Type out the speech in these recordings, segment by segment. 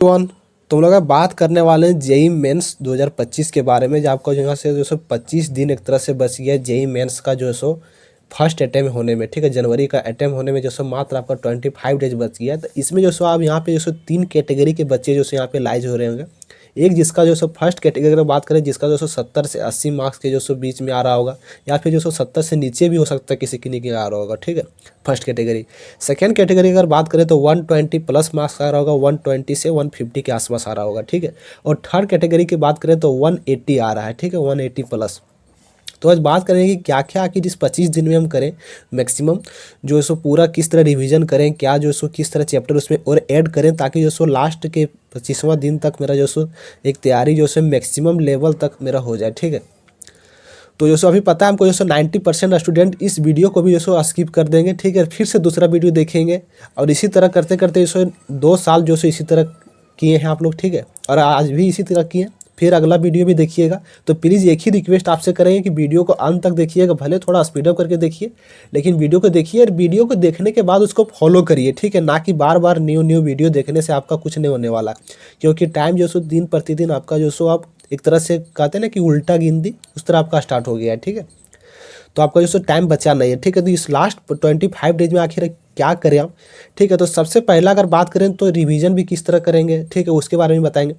One तुम लोग बात करने वाले हैं जेई मेंस 2025 के बारे में। जो आपका जो यहाँ से जो सो 25 दिन एक तरह से बच गया जेई मेंस का जो सो फर्स्ट अटैम्प्ट होने में, ठीक है। जनवरी का अटैम्प्ट होने में जो सो मात्र आपका 25 डेज बच गया। तो इसमें जो सो आप यहाँ पे जो सो 3 कैटेगरी के बच्चे जो सो यहाँ पे लाइज हो रहे होंगे। एक जिसका जो सो फर्स्ट कैटेगरी की बात करें, जिसका जो सो 70 से 80 मार्क्स के जो सो बीच में आ रहा होगा, या फिर जो सो 70 से नीचे भी हो सकता है किसी की नहीं आ रहा होगा, ठीक है। First category. सेकेंड कैटेगरी अगर बात करें तो 120 प्लस मार्क्स आ रहा होगा, 120 से 150 के आसपास आ रहा होगा, ठीक है। और थर्ड कैटेगरी की बात करें तो 180 आ रहा है, ठीक है, 180 प्लस। तो आज बात करेंगे कि क्या क्या आखिर इस 25 दिन में हम करें मैक्सिमम, जो सो पूरा किस तरह रिवीजन करें, क्या जो सो किस तरह चैप्टर उसमें और ऐड करें, ताकि जो सो लास्ट के 25वां दिन तक मेरा जो सो एक तैयारी जो सो मैक्सिमम लेवल तक मेरा हो जाए, ठीक है। तो जो सो अभी पता है हमको जो सो 90% स्टूडेंट इस वीडियो को भी जो सो स्किप कर देंगे, ठीक है। फिर से दूसरा वीडियो देखेंगे और इसी तरह करते करते जो सो 2 साल जो सो इसी तरह किए हैं आप लोग, ठीक है। और आज भी इसी तरह किए, फिर अगला वीडियो भी देखिएगा। तो प्लीज़ एक ही रिक्वेस्ट आपसे करेंगे कि वीडियो को अंत तक देखिएगा, भले थोड़ा स्पीडअप करके देखिए, लेकिन वीडियो को देखिए और वीडियो को देखने के बाद उसको फॉलो करिए, ठीक है। ना कि बार बार न्यू वीडियो देखने से आपका कुछ नहीं होने वाला, क्योंकि टाइम जो सो दिन प्रतिदिन आपका जो सो आप एक तरह से कहते हैं ना कि उल्टा गिनती, उस तरह आपका स्टार्ट हो गया है, ठीक है। तो आपका जो सो टाइम बचा नहीं है, ठीक है। तो इस लास्ट 25 डेज में आखिर क्या करें आप, ठीक है। तो सबसे पहला अगर बात करें तो रिवीजन भी किस तरह करेंगे, ठीक है, उसके बारे में बताएंगे।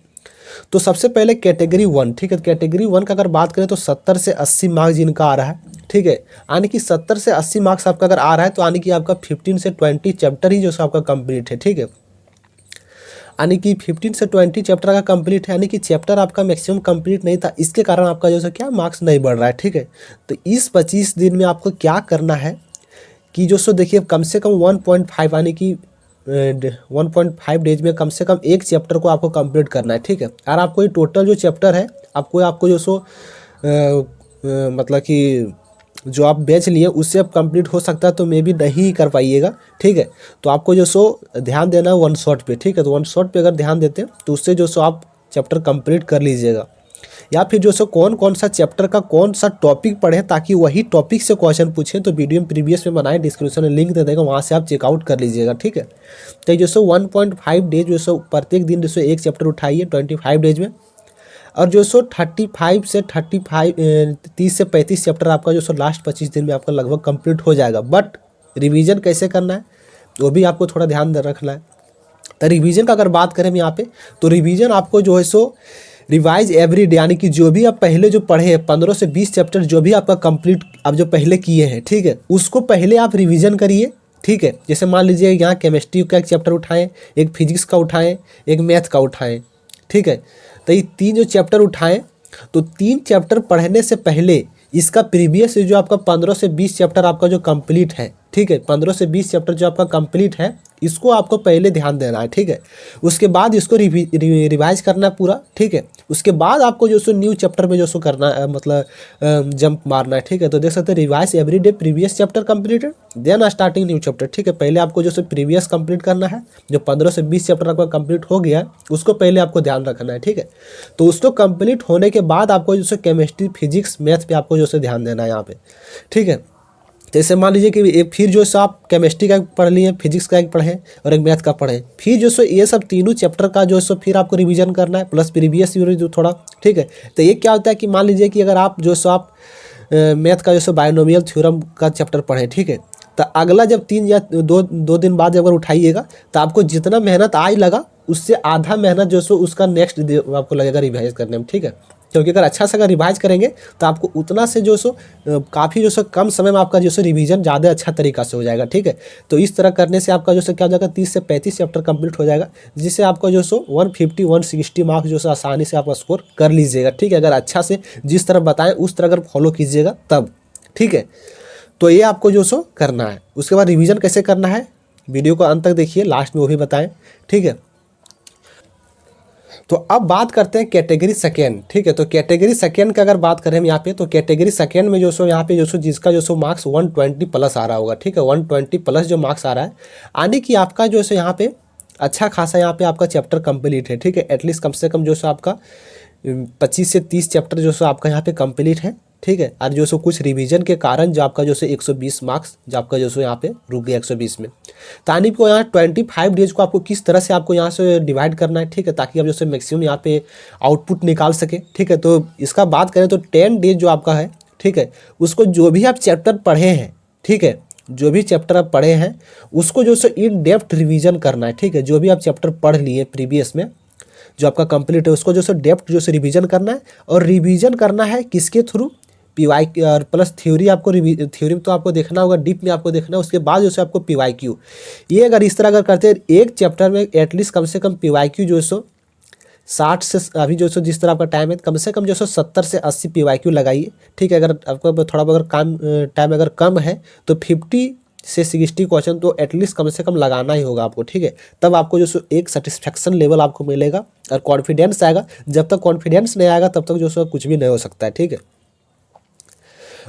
तो सबसे पहले कैटेगरी 1, ठीक है। कैटेगरी 1 का अगर बात करें तो 70 से 80 मार्क्स जिनका आ रहा है, ठीक है, यानी कि 70 से 80 मार्क्स आपका अगर आ रहा है तो यानी कि आपका 15 से 20 चैप्टर ही जो सो आपका कंप्लीट है, ठीक है। यानी कि 15 से 20 चैप्टर का कंप्लीट है, यानी कि चैप्टर आपका मैक्सिमम कंप्लीट नहीं था, इसके कारण आपका जो है क्या मार्क्स नहीं बढ़ रहा है, ठीक है। तो इस 25 दिन में आपको क्या करना है कि जो सो देखिए कम से कम 1.5 यानी कि 1.5 डेज में कम से कम एक चैप्टर को आपको कंप्लीट करना है, ठीक है। और आपको ये टोटल जो चैप्टर है आपको जो सो मतलब कि जो आप बेच लिए उससे अब कंप्लीट हो सकता है, तो मे भी नहीं कर पाइएगा, ठीक है। तो आपको जो सो ध्यान देना है वन शॉट पे, ठीक है। तो वन शॉट पे अगर ध्यान देते हैं तो उससे जो सो आप चैप्टर कंप्लीट कर लीजिएगा। या फिर जो सो कौन कौन सा चैप्टर का कौन सा टॉपिक पढ़े ताकि वही टॉपिक से क्वेश्चन पूछें, तो वीडियो में प्रीवियस में बनाए, डिस्क्रिप्शन में लिंक दे देगा, वहाँ से आप चेकआउट कर लीजिएगा, ठीक है। तो जो सो 1.5 डेज जो सो प्रत्येक दिन जो सो एक चैप्टर उठाइए 25 डेज में, और जो सो 30 से 35 चैप्टर आपका जो सो लास्ट 25 दिन में आपका लगभग कंप्लीट हो जाएगा। बट रिवीजन कैसे करना है वो भी आपको थोड़ा ध्यान रखना है। तो रिवीजन का अगर बात करें यहाँ पे, तो रिवीजन आपको जो है सो रिवाइज एवरी डे, यानी कि जो भी आप पहले जो पढ़े हैं 15 से 20 चैप्टर जो भी आपका कंप्लीट आप जो पहले किए हैं, ठीक है, उसको पहले आप रिवीजन करिए, ठीक है। जैसे मान लीजिए यहाँ केमिस्ट्री का एक चैप्टर उठाएं, एक फिजिक्स का उठाएं, एक मैथ का उठाएं, ठीक है। तो ये 3 जो चैप्टर उठाएं, तो 3 चैप्टर पढ़ने से पहले इसका प्रीवियस जो आपका 15 से 20 चैप्टर आपका जो कंप्लीट है, ठीक है, 15 से 20 चैप्टर जो आपका कंप्लीट है, इसको आपको पहले ध्यान देना है, ठीक है। उसके बाद इसको रिवाइज करना है पूरा, ठीक है। उसके बाद आपको जो सो न्यू चैप्टर में जो सो करना है, मतलब जंप मारना है, ठीक है। तो देख सकते हैं revise every day previous chapter completed then starting new chapter, ठीक है। पहले आपको जो सो प्रीवियस कंप्लीट करना है, जो 15 से 20 चैप्टर आपका कंप्लीट हो गया उसको पहले आपको ध्यान रखना है, ठीक है। तो उसको कंप्लीट होने के बाद आपको जो सो केमिस्ट्री फिजिक्स मैथ पे आपको जो सो ध्यान देना है यहाँ पे, ठीक है। जैसे मान लीजिए कि एक फिर जो सो आप केमिस्ट्री का पढ़ लिए, फिजिक्स का एक पढ़ें और एक मैथ का पढ़ें, फिर जो सो ये सब तीनों चैप्टर का जो सो फिर आपको रिवीजन करना है प्लस प्रीवियस जो थोड़ा, ठीक है। तो ये क्या होता है कि मान लीजिए कि अगर आप जो सो आप मैथ का जो सो बायनोमियल थ्योरम का चैप्टर पढ़ें, ठीक है, तो अगला जब 3 या 2 दिन बाद अगर उठाइएगा तो आपको जितना मेहनत आज लगा उससे आधा मेहनत जो सो उसका नेक्स्ट आपको लगेगा रिवाइज करने में, ठीक है। क्योंकि अगर अच्छा से अगर रिवाइज करेंगे तो आपको उतना से जो सो काफ़ी जो सो कम समय में आपका जो सो रिवीजन ज़्यादा अच्छा तरीका से हो जाएगा, ठीक है। तो इस तरह करने से आपका जो सो क्या हो जाएगा 30 से 35 चैप्टर कंप्लीट हो जाएगा, जिससे आपका जो सो 150-160 मार्क्स जो सो आसानी से आप स्कोर कर लीजिएगा, ठीक है। अगर अच्छा से जिस तरह बताएं उस तरह अगर फॉलो कीजिएगा तब, ठीक है। तो ये आपको जो सो करना है। उसके बाद रिवीजन कैसे करना है वीडियो को अंत तक देखिए, लास्ट में वो भी बताएं, ठीक है। तो अब बात करते हैं कैटेगरी सेकेंड, ठीक है। तो कैटेगरी सेकेंड का अगर बात करें हम यहाँ पे, तो कैटेगरी सेकेंड में जो सो यहाँ पे जो सो जिसका जो सो मार्क्स 120 प्लस आ रहा होगा, ठीक है, 120 प्लस जो मार्क्स आ रहा है, यानी कि आपका जो सो यहाँ पे अच्छा खासा यहाँ पे आपका चैप्टर कंप्लीट है, ठीक है। एटलीस्ट कम से कम जो सो आपका 25 से 30 चैप्टर जो सो आपका यहाँ पे कंप्लीट है, ठीक है। और जो सो कुछ रिवीजन के कारण जो आपका जो सो 120 मार्क्स जो आपका जो सो यहाँ पे रुक गया 120 में। तो यानी को यहाँ 25 डेज को आपको किस तरह से आपको यहाँ से डिवाइड करना है, ठीक है, ताकि आप जैसे मैक्सिमम यहाँ पे आउटपुट निकाल सके, ठीक है। तो इसका बात करें तो 10 डेज जो आपका है, ठीक है, उसको जो भी आप चैप्टर पढ़े हैं, ठीक है, जो भी चैप्टर आप पढ़े हैं उसको जो है इन डेप्थ रिवीजन करना है, ठीक है। जो भी आप चैप्टर पढ़ लिए प्रीवियस में जो आपका कंप्लीट है उसको जो है डेप्थ जो है रिवीजन करना है। और रिवीजन करना है किसके थ्रू, PYQ और प्लस थ्योरी आपको थ्योरी में तो आपको देखना होगा, डीप में आपको देखना है, उसके बाद जो है आपको PYQ। ये अगर इस तरह अगर करते हैं एक चैप्टर में एटलीस्ट कम से कम PYQ जो है 60 से अभी जो है जिस तरह आपका टाइम है कम से कम जो है 70 से 80 PYQ लगाइए, ठीक है। अगर आपको थोड़ा अगर काम टाइम अगर कम है तो 50 से 60 क्वेश्चन तो एटलीस्ट कम से कम लगाना ही होगा आपको, ठीक है। तब आपको जो एक सेटिस्फैक्शन लेवल आपको मिलेगा और कॉन्फिडेंस आएगा। जब तक कॉन्फिडेंस नहीं आएगा तब तक जो है कुछ भी नहीं हो सकता है, ठीक है।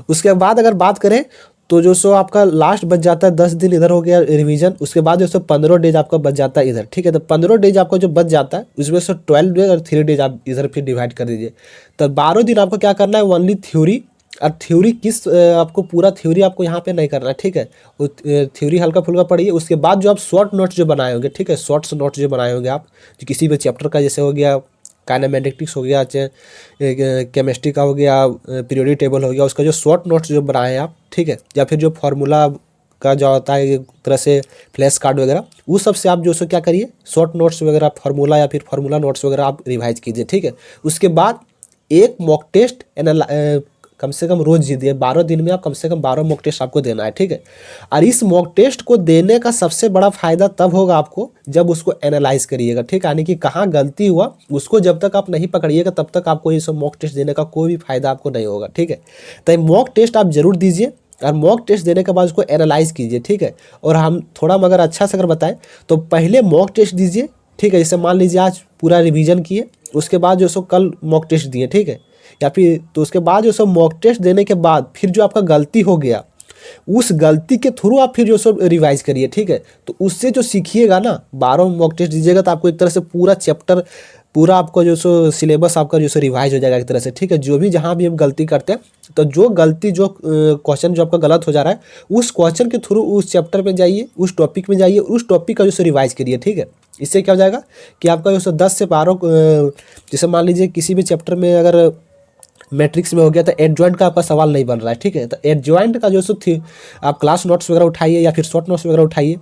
उसके बाद अगर बात करें तो जो सो आपका लास्ट बच जाता है 10 दिन इधर हो गया रिवीजन। उसके बाद जो सो 15 डेज आपका बच जाता है इधर, ठीक है। तो 15 डेज आपका जो बच जाता है उसमें से 12 डेज और 3 डेज आप इधर फिर डिवाइड कर दीजिए। तो 12 दिन आपको क्या करना है, ओनली थ्योरी। और थ्योरी किस आपको पूरा थ्योरी आपको यहाँ पे नहीं करना है, ठीक है। वो थ्योरी हल्का फुल्का पढ़िए। उसके बाद जो आप शॉर्ट नोट्स जो बनाए होंगे, ठीक है, शॉर्ट्स नोट्स जो बनाए होंगे आप जो किसी भी चैप्टर का, जैसे हो गया काइनेमेटिक्स हो गया, केमिस्ट्री का हो गया, पीरियोडिक टेबल हो गया, उसका जो शॉर्ट नोट्स जो बनाए आप, ठीक है, या फिर जो फार्मूला का जो होता है एक तरह से फ्लैश कार्ड वगैरह, वो सब से आप जो सो क्या करिए, शॉर्ट नोट्स वगैरह फार्मूला या फिर फार्मूला नोट्स वगैरह आप रिवाइज कीजिए, ठीक है। उसके बाद एक मॉक टेस्ट कम से कम रोज दीजिए। 12 दिन में आप कम से कम 12 मॉक टेस्ट आपको देना है, ठीक है। और इस मॉक टेस्ट को देने का सबसे बड़ा फायदा तब होगा आपको जब उसको एनालाइज करिएगा, ठीक है। यानी कि कहाँ गलती हुआ उसको जब तक आप नहीं पकड़िएगा तब तक आपको ये सब मॉक टेस्ट देने का कोई भी फायदा आपको नहीं होगा, ठीक है। तो मॉक टेस्ट आप जरूर दीजिए और मॉक टेस्ट देने के बाद उसको एनालाइज कीजिए, ठीक है। और हम थोड़ा मगर अच्छा से अगर बताएं तो पहले मॉक टेस्ट दीजिए, ठीक है। जैसे मान लीजिए आज पूरा रिवीजन किए, उसके बाद जो सो कल मॉक टेस्ट दिए, ठीक है, या फिर तो उसके बाद जो सब मॉक टेस्ट देने के बाद फिर जो आपका गलती हो गया उस गलती के थ्रू आप फिर जो सब रिवाइज करिए, ठीक है। तो उससे जो सीखिएगा ना, 12 मॉक टेस्ट दीजिएगा तो आपको एक तरह से पूरा चैप्टर पूरा आपको जो सो सिलेबस आपका जो सो रिवाइज हो जाएगा एक तरह से, ठीक है। जो भी जहाँ भी हम गलती करते हैं तो जो गलती जो क्वेश्चन जो आपका गलत हो जा रहा है उस क्वेश्चन के थ्रू उस चैप्टर में जाइए, उस टॉपिक में जाइए, उस टॉपिक का जो सो रिवाइज करिए, ठीक है। इससे क्या हो जाएगा कि आपका जो सो 10 से 12 जैसे मान लीजिए किसी भी चैप्टर में अगर मैट्रिक्स में हो गया तो एडजॉइंट का आपका सवाल नहीं बन रहा है, ठीक है। तो एडजॉइंट का जो सो थी आप क्लास नोट्स वगैरह उठाइए या फिर शॉर्ट नोट्स वगैरह उठाइए।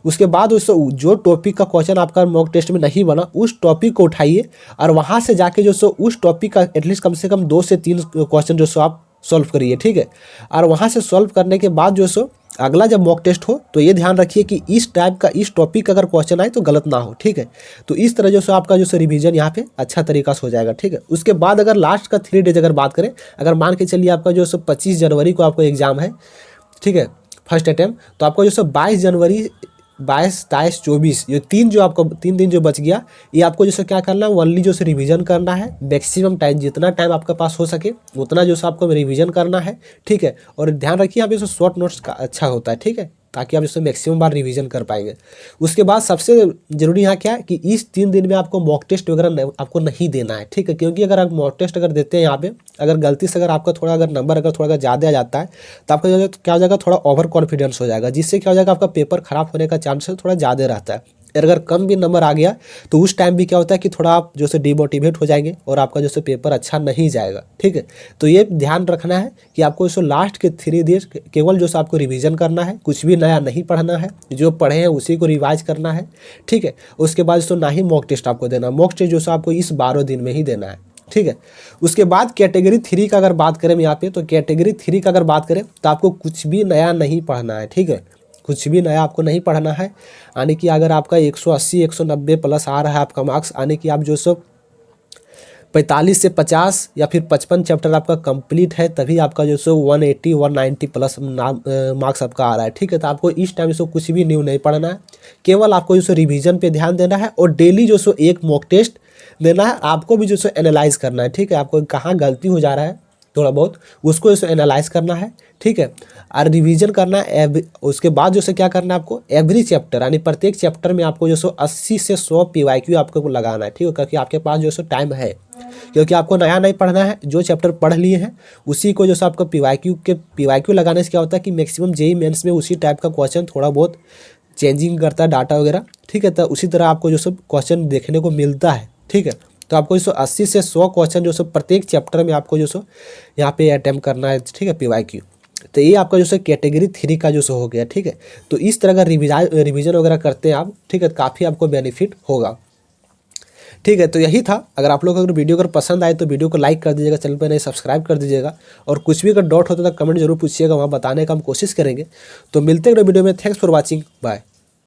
उसके बाद उससे जो टॉपिक का क्वेश्चन आपका मॉक टेस्ट में नहीं बना उस टॉपिक को उठाइए और वहाँ से जाके जो सो उस टॉपिक का एटलीस्ट कम से कम 2 से 3 क्वेश्चन जो सो आप सॉल्व करिए, ठीक है। और वहाँ से सॉल्व करने के बाद जो सो अगला जब मॉक टेस्ट हो तो ये ध्यान रखिए कि इस टाइप का इस टॉपिक का अगर क्वेश्चन आए तो गलत ना हो, ठीक है। तो इस तरह जो सो आपका जो सो रिवीजन यहाँ पे अच्छा तरीका से हो जाएगा, ठीक है। उसके बाद अगर लास्ट का 3 डेज अगर बात करें, अगर मान के चलिए आपका जो सो 25 जनवरी को आपको एग्जाम है, ठीक है, फर्स्ट अटैम्प्ट, तो आपको जो सो 22 जनवरी 22, 23, 24 ये 3 दिन जो बच गया ये आपको जैसे क्या करना है, ओनली जो से रिवीजन करना है। मैक्सिमम टाइम जितना टाइम आपके पास हो सके उतना जो है आपको रिवीजन करना है, ठीक है। और ध्यान रखिए आप जैसे शॉर्ट नोट्स का अच्छा होता है, ठीक है, ताकि आप इसमें मैक्सिमम बार रिवीजन कर पाएंगे। उसके बाद सबसे जरूरी यहाँ क्या है कि इस 3 दिन में आपको मॉक टेस्ट वगैरह आपको नहीं देना है, ठीक है। क्योंकि अगर आप मॉक टेस्ट अगर देते हैं यहाँ पे अगर गलती से अगर आपका थोड़ा अगर नंबर अगर थोड़ा ज़्यादा आ जाता है तो आपका क्या हो जाएगा, थोड़ा ओवर कॉन्फिडेंस हो जाएगा, जिससे क्या हो जाएगा आपका पेपर खराब होने का चांसेस थोड़ा ज़्यादा रहता है। अगर कम भी नंबर आ गया तो उस टाइम भी क्या होता है कि थोड़ा आप जो से डिमोटिवेट हो जाएंगे और आपका जो से पेपर अच्छा नहीं जाएगा, ठीक है। तो ये ध्यान रखना है कि आपको जो लास्ट के 3 डेज केवल जो आपको रिवीजन करना है, कुछ भी नया नहीं पढ़ना है, जो पढ़े हैं उसी को रिवाइज करना है, ठीक है। उसके बाद ना ही मॉक टेस्ट आपको देना, मॉक टेस्ट जो आपको इस 12 दिन में ही देना है, ठीक है। उसके बाद कैटेगरी 3 का अगर बात करें यहाँ पे, तो कैटेगरी 3 का अगर बात करें तो आपको कुछ भी नया नहीं पढ़ना है, ठीक है। कुछ भी नया आपको नहीं पढ़ना है। यानी कि अगर आपका 180 190 प्लस आ रहा है आपका मार्क्स, यानी कि आप जो सो 45 से 50 या फिर 55 चैप्टर आपका कंप्लीट है तभी आपका जो सो 180 190 प्लस मार्क्स आपका आ रहा है, ठीक है। तो आपको इस टाइम जो कुछ भी न्यू नहीं पढ़ना है, केवल आपको जो सो रिवीजन पे ध्यान देना है और डेली जो सो एक मॉक टेस्ट देना है। आपको भी जो सो एनालाइज करना है, ठीक है। आपको कहाँ गलती हो जा रहा है थोड़ा बहुत उसको जो एनालाइज करना है, ठीक है। और रिवीजन करना है। उसके बाद जो से क्या करना है आपको, एवरी चैप्टर यानी प्रत्येक चैप्टर में आपको जो सो 80 से 100 PYQ आपको लगाना है, ठीक है। क्योंकि आपके पास जो सो टाइम है, क्योंकि आपको नया नहीं पढ़ना है, जो चैप्टर पढ़ लिए हैं उसी को जो सो आपको PYQ लगाने से क्या होता है कि मैक्सिमम JEE मेंस में उसी टाइप का क्वेश्चन थोड़ा बहुत चेंजिंग करता है डाटा वगैरह, ठीक है। तो उसी तरह आपको जो सब क्वेश्चन देखने को मिलता है, ठीक है। तो आपको जो 80 से 100 क्वेश्चन जो सब प्रत्येक चैप्टर में आपको जो सो यहाँ पे अटेम्प्ट करना है, ठीक है, PYQ। तो ये आपका जो सो कैटेगरी 3 का जो सो हो गया, ठीक है। तो इस तरह का रिविजन वगैरह करते हैं आप, ठीक है, काफ़ी आपको बेनिफिट होगा, ठीक है। तो यही था। अगर आप लोग अगर वीडियो अगर पसंद आए तो वीडियो को लाइक कर दीजिएगा, चैनल पर नहीं सब्सक्राइब कर दीजिएगा, और कुछ भी अगर डाउट होता तो कमेंट जरूर पूछिएगा, वहाँ बताने का हम कोशिश करेंगे। तो मिलते हैं अगले वीडियो में। Thanks for watching, bye.